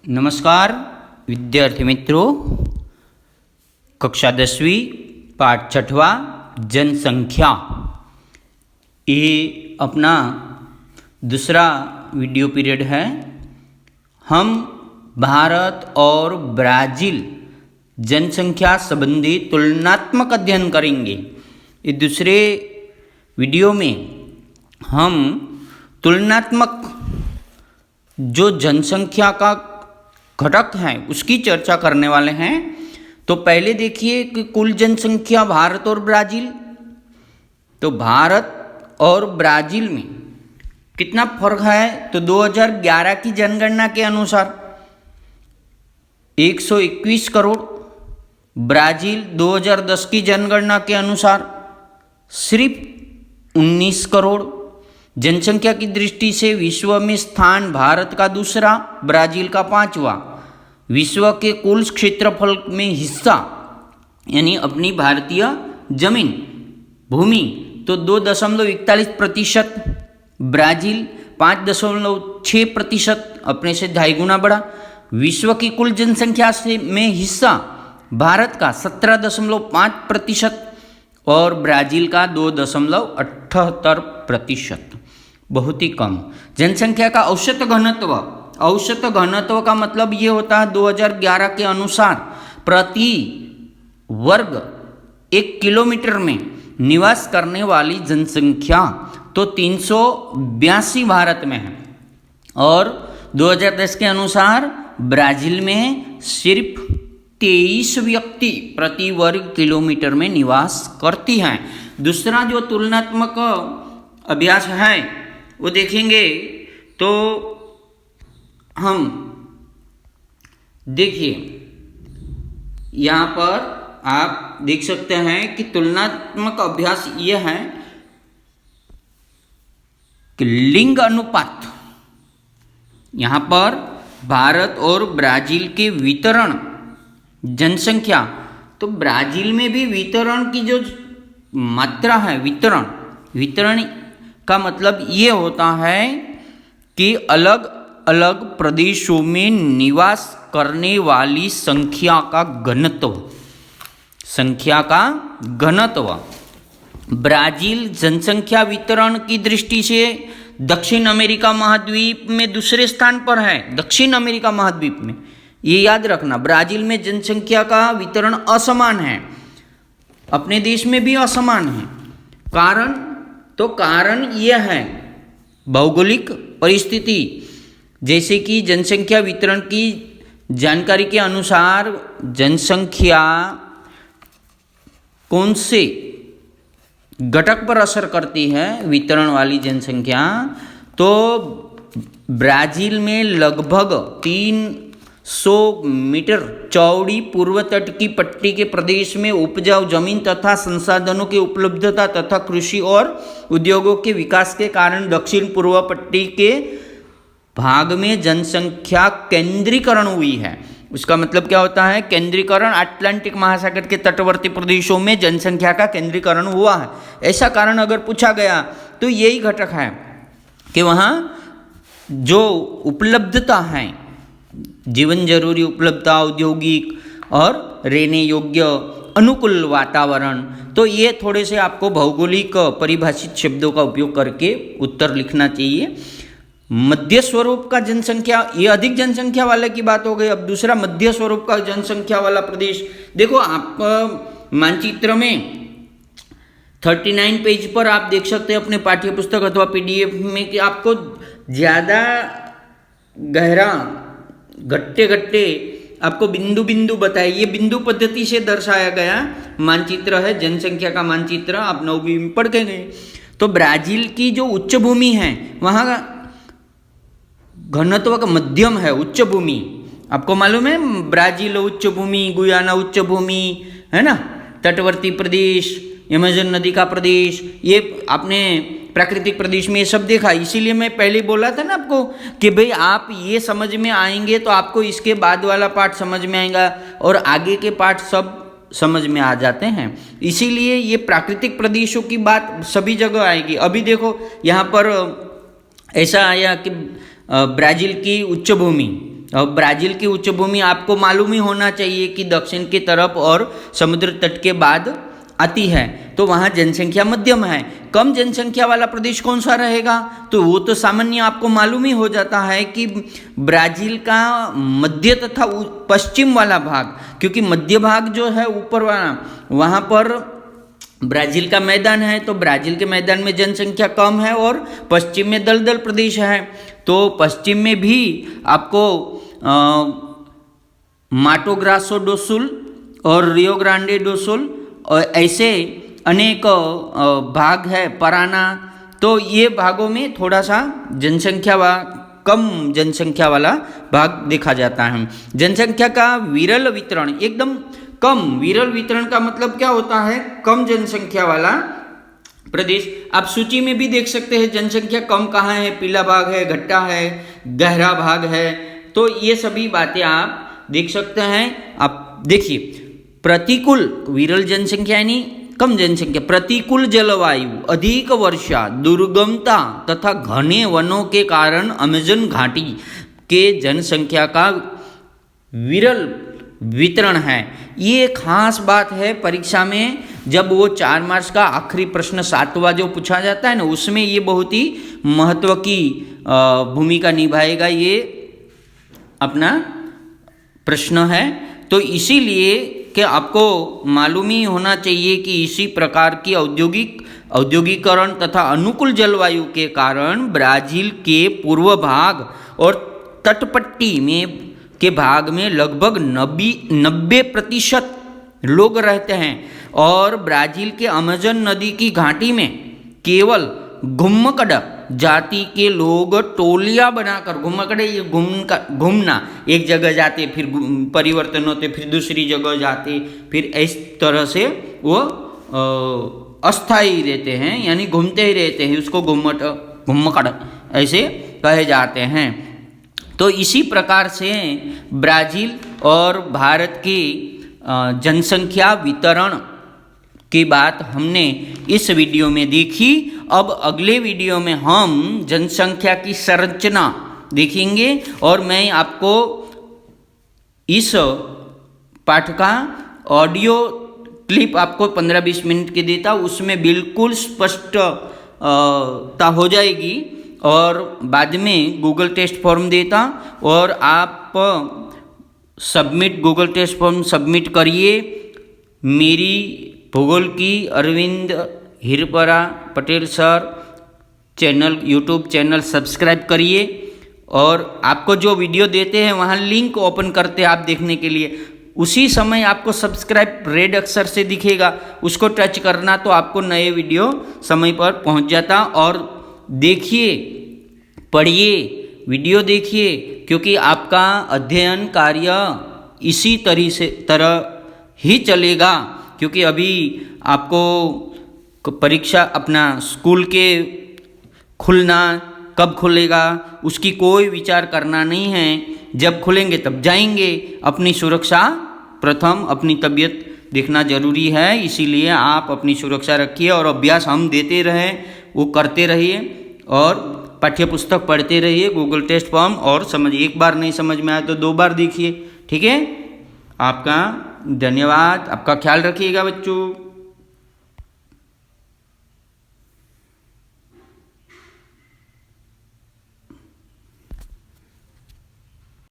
नमस्कार विद्यार्थी मित्रों, कक्षा 10वीं पाठ 6वां जनसंख्या, ये अपना दूसरा वीडियो पीरियड है। हम भारत और ब्राज़ील जनसंख्या संबंधी तुलनात्मक अध्ययन करेंगे। इस दूसरे वीडियो में हम तुलनात्मक जो जनसंख्या का घटक है उसकी चर्चा करने वाले हैं। तो पहले देखिए कि कुल जनसंख्या भारत और ब्राज़ील, तो भारत और ब्राज़ील में कितना फर्क है। तो 2011 की जनगणना के अनुसार 121 करोड़, ब्राज़ील 2010 की जनगणना के अनुसार सिर्फ 19 करोड़। जनसंख्या की दृष्टि से विश्व में स्थान भारत का दूसरा, ब्राज़ील का 5वां। विश्व के कुल क्षेत्रफल में हिस्सा यानी अपनी भारतीय जमीन भूमि तो 2.41%, ब्राज़ील 5.6%, अपने से 2.5 गुना बढ़ा। विश्व की कुल जनसंख्या से में हिस्सा भारत का 17.5% और ब्राज़ील का 2.78%, बहुत ही कम। जनसंख्या का औसत घनत्व का मतलब ये होता है 2011 के अनुसार प्रति वर्ग 1 किलोमीटर में निवास करने वाली जनसंख्या तो 382 भारत में है और 2010 के अनुसार ब्राज़ील में सिर्फ 23 व्यक्ति प्रति वर्ग किलोमीटर में निवास करती हैं। दूसरा जो तुलनात्मक अभ्यास है वो देखेंगे तो हम देखिए यहाँ पर आप देख सकते हैं कि तुलनात्मक अभ्यास ये है कि लिंग अनुपात, यहाँ पर भारत और ब्राज़ील के वितरण जनसंख्या, तो ब्राज़ील में भी वितरण की जो मात्रा है, वितरण का मतलब ये होता है कि अलग अलग प्रदेशों में निवास करने वाली संख्या का घनत्व। ब्राज़ील जनसंख्या वितरण की दृष्टि से दक्षिण अमेरिका महाद्वीप में दूसरे स्थान पर है। दक्षिण अमेरिका महाद्वीप में, ये याद रखना, ब्राज़ील में जनसंख्या का वितरण असमान है, अपने देश में भी असमान है। कारण यह है भौगोलिक परिस्थिति, जैसे कि जनसंख्या वितरण की जानकारी के अनुसार जनसंख्या कौन से घटक पर असर करती है वितरण वाली जनसंख्या, तो ब्राज़ील में लगभग 300 मीटर चौड़ी पूर्व तट की पट्टी के प्रदेश में उपजाऊ जमीन तथा संसाधनों की उपलब्धता तथा कृषि और उद्योगों के विकास के कारण दक्षिण पूर्व पट्टी के भाग में जनसंख्या केंद्रीकरण हुई है। उसका मतलब क्या होता है? केंद्रीकरण, अटलांटिक महासागर के तटवर्ती प्रदेशों में जनसंख्या का केंद्रीकरण हुआ है। ऐसा कारण अगर पूछा गया तो यही घटक है कि वहाँ जो उपलब्धता है, जीवन जरूरी उपलब्धता, औद्योगिक और रहने योग्य अनुकूल वातावरण, तो ये थोड़े से आपको भौगोलिक परिभाषित शब्दों का उपयोग करके उत्तर लिखना चाहिए। मध्य स्वरूप का जनसंख्या, ये अधिक जनसंख्या वाले की बात हो गई। अब दूसरा मध्य स्वरूप का जनसंख्या वाला प्रदेश देखो, आप मानचित्र में 39 पेज पर आप देख सकते हैं अपने पाठ्य पुस्तक अथवा PDF में कि आपको ज़्यादा गहरा घट्टे आपको बिंदु बिंदु बताए। ये बिंदु पद्धति से दर्शाया गया मानचित्र है, जनसंख्या का मानचित्र, आप 9वीं में पढ़ के गए। तो ब्राज़ील की जो उच्च भूमि है वहाँ का घनत्व का मध्यम है, उच्च भूमि। आपको मालूम है ब्राज़ील उच्च भूमि, गुयाना उच्च भूमि है ना, तटवर्ती प्रदेश, अमेज़न नदी का प्रदेश, ये आपने प्राकृतिक प्रदेश में ये सब देखा। इसीलिए मैं पहले बोला था ना आपको कि भाई आप ये समझ में आएंगे तो आपको इसके बाद वाला पार्ट समझ में आएगा और आगे के पार्ट सब समझ में आ जाते हैं। इसीलिए ये प्राकृतिक प्रदेशों की बात सभी जगह आएगी। अभी देखो यहाँ पर ऐसा आया कि ब्राज़ील की उच्च भूमि ब्राज़ील की उच्च भूमि आपको मालूम ही होना चाहिए कि दक्षिण की तरफ और समुद्र तट के बाद आती है, तो वहाँ जनसंख्या मध्यम है। कम जनसंख्या वाला प्रदेश कौन सा रहेगा, तो वो तो सामान्य आपको मालूम ही हो जाता है कि ब्राज़ील का मध्य तथा पश्चिम वाला भाग, क्योंकि मध्य भाग जो है ऊपर वाला, वहाँ पर ब्राज़ील का मैदान है, तो ब्राज़ील के मैदान में जनसंख्या कम है और पश्चिम में दलदल प्रदेश है। तो पश्चिम में भी आपको माटो ग्रासो डो सुल और रियो ग्रांडे डो सुल और ऐसे अनेक भाग है, पराना, तो ये भागों में थोड़ा सा कम जनसंख्या वाला भाग देखा जाता है। जनसंख्या का विरल वितरण एकदम कम, विरल वितरण का मतलब क्या होता है, कम जनसंख्या वाला प्रदेश। आप सूची में भी देख सकते हैं जनसंख्या कम कहाँ है, पीला भाग है, घट्टा है, गहरा भाग है, तो ये सभी बातें आप देख सकते हैं। आप देखिए, प्रतिकूल विरल जनसंख्या यानी कम जनसंख्या, प्रतिकूल जलवायु, अधिक वर्षा, दुर्गमता तथा घने वनों के कारण अमेज़न घाटी के जनसंख्या का विरल वितरण है। ये खास बात है परीक्षा में, जब वो 4 मार्च का आखिरी प्रश्न 7वां जो पूछा जाता है ना, उसमें ये बहुत ही महत्व की भूमिका निभाएगा, ये अपना प्रश्न है। तो इसीलिए कि आपको मालूम ही होना चाहिए कि इसी प्रकार की औद्योगिकरण तथा अनुकूल जलवायु के कारण ब्राज़ील के पूर्व भाग और तटपट्टी में के भाग में लगभग 90% लोग रहते हैं, और ब्राज़ील के अमेज़न नदी की घाटी में केवल घुम्मकड़ जाति के लोग टोलियां बनाकर, घुम्मकड़ ये घूमना, एक जगह जाते फिर परिवर्तन होते, फिर दूसरी जगह जाते, फिर इस तरह से वो अस्थायी रहते हैं, यानी घूमते ही रहते हैं, उसको घुम्मकड़ ऐसे कहे जाते हैं। तो इसी प्रकार से ब्राज़ील और भारत की जनसंख्या वितरण की बात हमने इस वीडियो में देखी। अब अगले वीडियो में हम जनसंख्या की संरचना देखेंगे, और मैं आपको इस पाठ का ऑडियो क्लिप आपको 15-20 मिनट के देता, उसमें बिल्कुल स्पष्टता हो जाएगी, और बाद में गूगल टेस्ट फॉर्म देता, और आप गूगल टेस्ट फॉर्म सबमिट करिए। मेरी भूगोल की Arvind Hirpara Patel sir YouTube channel subscribe करिए, और आपको जो वीडियो देते हैं वहाँ लिंक ओपन करते हैं आप देखने के लिए, उसी समय आपको सब्सक्राइब रेड अक्षर से दिखेगा, उसको टच करना तो आपको नए वीडियो समय पर पहुँच जाता। और देखिए, पढ़िए, वीडियो देखिए, क्योंकि आपका अध्ययन कार्य इसी तरह ही चलेगा, क्योंकि अभी आपको परीक्षा अपना स्कूल के खुलना कब खुलेगा उसकी कोई विचार करना नहीं है, जब खुलेंगे तब जाएंगे। अपनी सुरक्षा प्रथम, अपनी तबीयत देखना जरूरी है, इसीलिए आप अपनी सुरक्षा रखिए, और अभ्यास हम देते रहें, वो करते रहिए, और पाठ्य पुस्तक पढ़ते रहिए, गूगल टेस्ट फॉर्म, और एक बार नहीं समझ में आए तो 2 बार देखिए, ठीक है। आपका धन्यवाद, आपका ख्याल रखिएगा बच्चों।